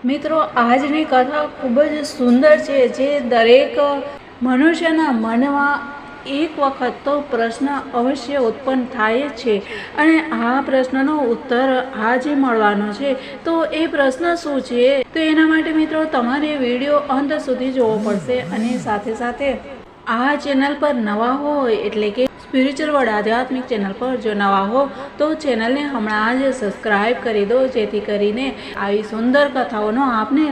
મિત્રો, આજની કથા ખૂબ જ સુંદર છે, જે દરેક મનુષ્યના મનમાં એક વખત તો પ્રશ્ન અવશ્ય ઉત્પન્ન થાય છે અને આ પ્રશ્નનો ઉત્તર આજે મળવાનો છે. તો એ પ્રશ્ન શું છે? તો એના માટે મિત્રો તમારે વિડીયો અંત સુધી જોવો પડશે અને સાથે સાથે આ ચેનલ પર નવા હોય એટલે કે સ્પિરિચ્યુઅલ વર્લ્ડ આધ્યાત્મિક ચેનલ પર જો નવા હો તો ચેનલને હમણાં જ સબસ્ક્રાઈબ કરી દો, જેથી કરીને આવી સુંદર કથાઓનો આપને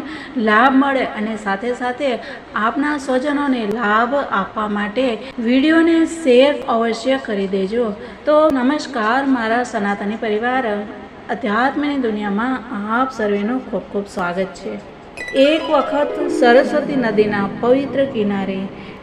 લાભ મળે અને સાથે સાથે આપના સ્વજનોને લાભ આપવા માટે વિડીયોને શેર અવશ્ય કરી દેજો. તો નમસ્કાર, મારા સનાતની પરિવાર અધ્યાત્મની દુનિયામાં આપ સર્વેનું ખૂબ ખૂબ સ્વાગત છે. એક વખત સરસ્વતી નદીના પવિત્ર કિનારે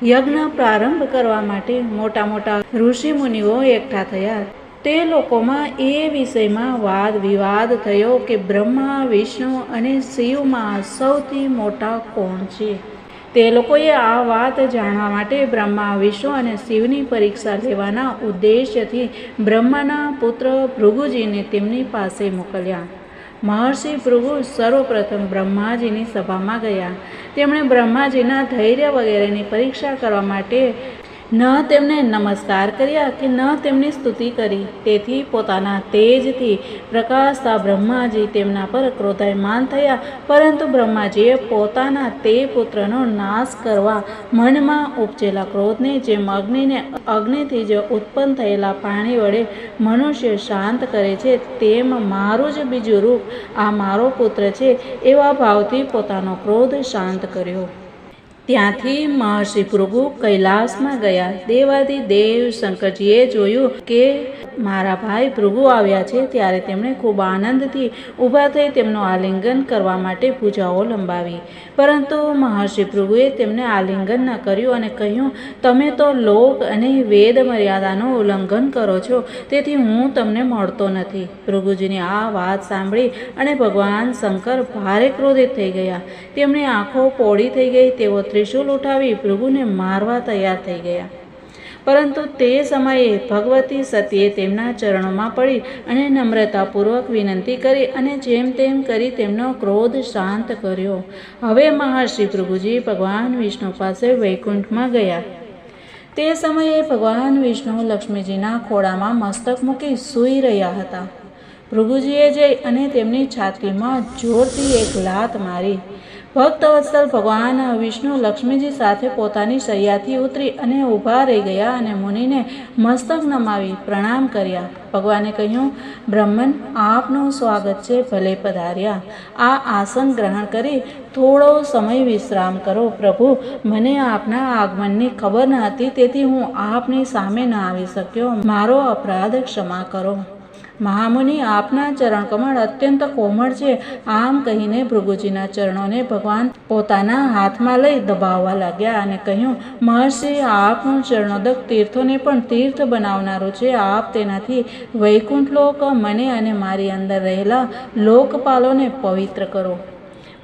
યજ્ઞ પ્રારંભ કરવા માટે મોટા મોટા ઋષિ મુનિઓ એકઠા થયા. તે લોકોમાં એ વિષયમાં વાદ વિવાદ થયો કે બ્રહ્મા, વિષ્ણુ અને શિવમાં સૌથી મોટા કોણ છે. તે લોકોએ આ વાત જાણવા માટે બ્રહ્મા, વિષ્ણુ અને શિવની પરીક્ષા લેવાના ઉદ્દેશ્યથી બ્રહ્માના પુત્ર ભૃગુજીને તેમની પાસે મોકલ્યા. મહર્ષિ ભૃગુ સર્વપ્રથમ બ્રહ્માજીની સભામાં ગયા. તેમણે બ્રહ્માજીના ધૈર્ય વગેરેની પરીક્ષા કરવા માટે ન તેમને નમસ્કાર કર્યા કે ન તેમની સ્તુતિ કરી. તેથી પોતાના તેજથી પ્રકાશતા બ્રહ્માજી તેમના પર ક્રોધાયમાન થયા. પરંતુ બ્રહ્માજીએ પોતાના તે પુત્રનો નાશ કરવા મનમાં ઉપજેલા ક્રોધને, જેમ અગ્નિથી જ ઉત્પન્ન થયેલા પાણી વડે મનુષ્ય શાંત કરે છે, તેમ મારું જ બીજું રૂપ આ મારો પુત્ર છે, એવા ભાવથી પોતાનો ક્રોધ શાંત કર્યો. ત્યાંથી મહર્ષિ ભૃગુ કૈલાસમાં ગયા. દેવાધિદેવ શંકરજીએ જોયું કે મારા ભાઈ ભૃગુ આવ્યા છે, ત્યારે તેમણે ખૂબ આનંદથી ઊભા થઈ તેમનું આલિંગન કરવા માટે ભુજાઓ લંબાવી. પરંતુ મહર્ષિ ભૃગુએ તેમને આલિંગન ન કર્યું અને કહ્યું, તમે તો લોક અને વેદ મર્યાદાનું ઉલ્લંઘન કરો છો, તેથી હું તમને મળતો નથી. ભૃગુજીની આ વાત સાંભળી અને ભગવાન શંકર ભારે ક્રોધિત થઈ ગયા. તેમની આંખો પોળી થઈ ગઈ. તેઓ ત્રિશૂલ ઉઠાવી ભૃગુને મારવા તૈયાર થઈ ગયા. પરંતુ તે સમયે ભગવતી સતીએ તેમના ચરણોમાં પડી અને નમ્રતાપૂર્વક વિનંતી કરી અને જેમ તેમ કરી તેમનો ક્રોધ શાંત કર્યો. હવે મહર્ષિ ભૃગુજી ભગવાન વિષ્ણુ પાસે વૈકુંઠમાં ગયા. તે સમયે ભગવાન વિષ્ણુ લક્ષ્મીજીના ખોળામાં મસ્તક મૂકી સૂઈ રહ્યા હતા. ભૃગુજીએ જઈ અને તેમની છાતીમાં જોરથી એક લાત મારી. ભક્તવત્સલ ભગવાન વિષ્ણુ લક્ષ્મીજી સાથે પોતાની શૈયાથી ઉતરી અને ઊભા રહી ગયા અને મુનિને મસ્તક નમાવી પ્રણામ કર્યા. ભગવાને કહ્યું, બ્રહ્મન, આપનું સ્વાગત છે, ભલે પધાર્યા. આ આસન ગ્રહણ કરી થોડો સમય વિશ્રામ કરો. પ્રભુ, મને આપના આગમનની ખબર ન હતી, તેથી હું આપની સામે ન આવી શક્યો. મારો અપરાધ ક્ષમા કરો. મહામુનિ, આપના ચરણ કમળ અત્યંત કોમળ છે. આમ કહીને ભૃગુજીના ચરણોને ભગવાન પોતાના હાથમાં લઈ દબાવવા લાગ્યા અને કહ્યું, મહર્ષિ, આપનું ચરણોદક તીર્થોને પણ તીર્થ બનાવનારું છે. આપ તેનાથી વૈકુંઠ લોક, મને અને મારી અંદર રહેલા લોકપાલોને પવિત્ર કરો.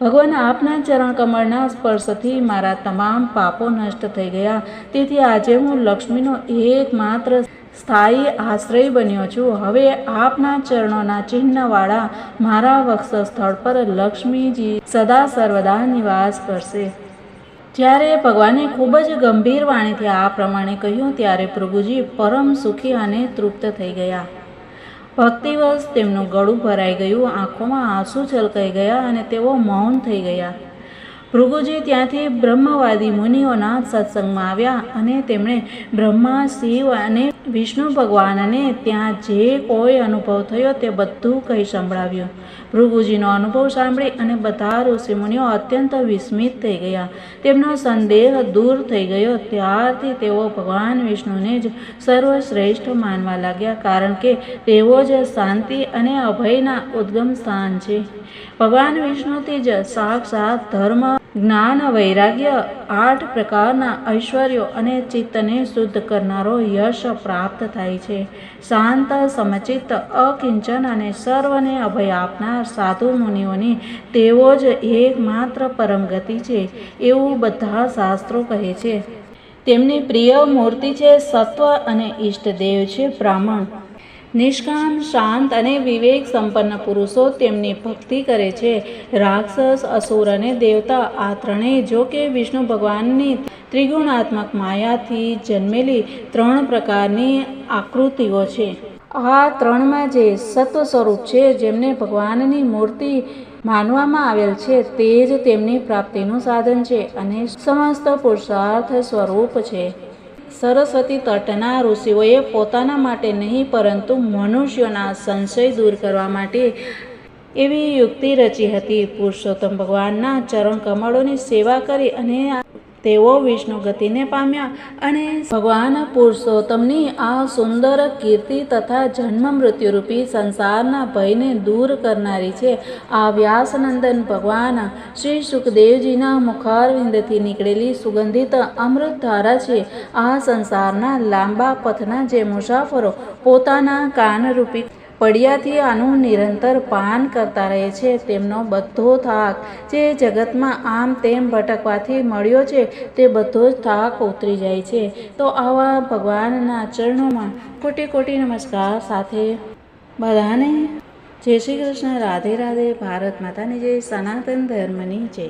ભગવાન, આપના ચરણ કમળના સ્પર્શથી મારા તમામ પાપો નષ્ટ થઈ ગયા. તેથી આજે હું લક્ષ્મીનો એકમાત્ર સ્થાયી આશ્રય બન્યો છું. હવે આપના ચરણોના ચિહ્નવાળા મારા વક્ષ સ્થળ પર લક્ષ્મીજી સદા સર્વદા નિવાસ કરશે. જ્યારે ભગવાને ખૂબ જ ગંભીર વાણીથી આ પ્રમાણે કહ્યું, ત્યારે ભૃગુજી પરમ સુખી અને તૃપ્ત થઈ ગયા. ભક્તિવશ તેમનું ગળું ભરાઈ ગયું, આંખોમાં આંસુ છલકાઈ ગયા અને તેઓ મૌન થઈ ગયા. ભૃગુજી ત્યાંથી બ્રહ્મવાદી મુનિઓના સત્સંગમાં આવ્યા અને તેમણે બ્રહ્મા, શિવ અને વિષ્ણુ ભગવાનને ત્યાં જે કોઈ અનુભવ થયો તે બધું કહી સંભળાવ્યું. ભૃગુજીનો અનુભવ સાંભળી અને બધા ઋષિમુનિઓ અત્યંત વિસ્મિત થઈ ગયા. તેમનો સંદેહ દૂર થઈ ગયો. ત્યારથી તેઓ ભગવાન વિષ્ણુને જ સર્વશ્રેષ્ઠ માનવા લાગ્યા, કારણ કે તેઓ જ શાંતિ અને અભયના ઉદ્ગમ સ્થાન છે. ભગવાન વિષ્ણુથી જ સાક્ષાત ધર્મ, જ્ઞાન, વૈરાગ્ય, 8 પ્રકારના ઐશ્વર્યો અને ચિત્તને શુદ્ધ કરનારો યશ પ્રાપ્ત થાય છે. શાંત, સમચિત્ત, અકિંચન અને સર્વને અભય આપનાર સાધુ મુનિઓની તેઓ જ એકમાત્ર પરમ ગતિ છે, એવું બધા શાસ્ત્રો કહે છે. તેમની પ્રિય મૂર્તિ છે સત્વ અને ઈષ્ટદેવ છે બ્રાહ્મણ. નિષ્કામ, શાંત અને વિવેક સંપન્ન પુરુષો તેમની ભક્તિ કરે છે. રાક્ષસ, અસુર અને દેવતા આ ત્રણેય જો કે વિષ્ણુ ભગવાનની ત્રિગુણાત્મક માયાથી જન્મેલી 3 પ્રકારની આકૃતિઓ છે. આ ત્રણમાં જે સત્વ સ્વરૂપ છે, જેમને ભગવાનની મૂર્તિ માનવામાં આવેલ છે, તે જ તેમની પ્રાપ્તિનું સાધન છે અને સમસ્ત પુરુષાર્થ સ્વરૂપ છે. સરસ્વતી તટના ઋષિઓએ પોતાના માટે નહીં પરંતુ મનુષ્યોના સંશય દૂર કરવા માટે એવી યુક્તિ રચી હતી. પુરુષોત્તમ ભગવાનના ચરણ કમળોની સેવા કરી અને તેઓ વિષ્ણુ ગતિને પામ્યા અને ભગવાન પુરુષોત્તમની આ સુંદર કીર્તિ તથા જન્મ મૃત્યુરૂપી સંસારના ભયને દૂર કરનારી છે. આ વ્યાસનંદન ભગવાન શ્રી સુખદેવજીના મુખારવિંદથી નીકળેલી સુગંધિત અમૃતધારા છે. આ સંસારના લાંબા પથના જે મુસાફરો પોતાના કાનરૂપી પડિયાથી આનું નિરંતર પાન કરતા રહે છે, તેમનો બધો થાક જે જગતમાં આમ તેમ ભટકવાથી મળ્યો છે, તે બધો જ થાક ઉતરી જાય છે. તો આવા ભગવાનના ચરણોમાં કોટી કોટી નમસ્કાર સાથે બધાને જય શ્રી કૃષ્ણ, રાધે રાધે. ભારત માતાની જય, સનાતન ધર્મની જય.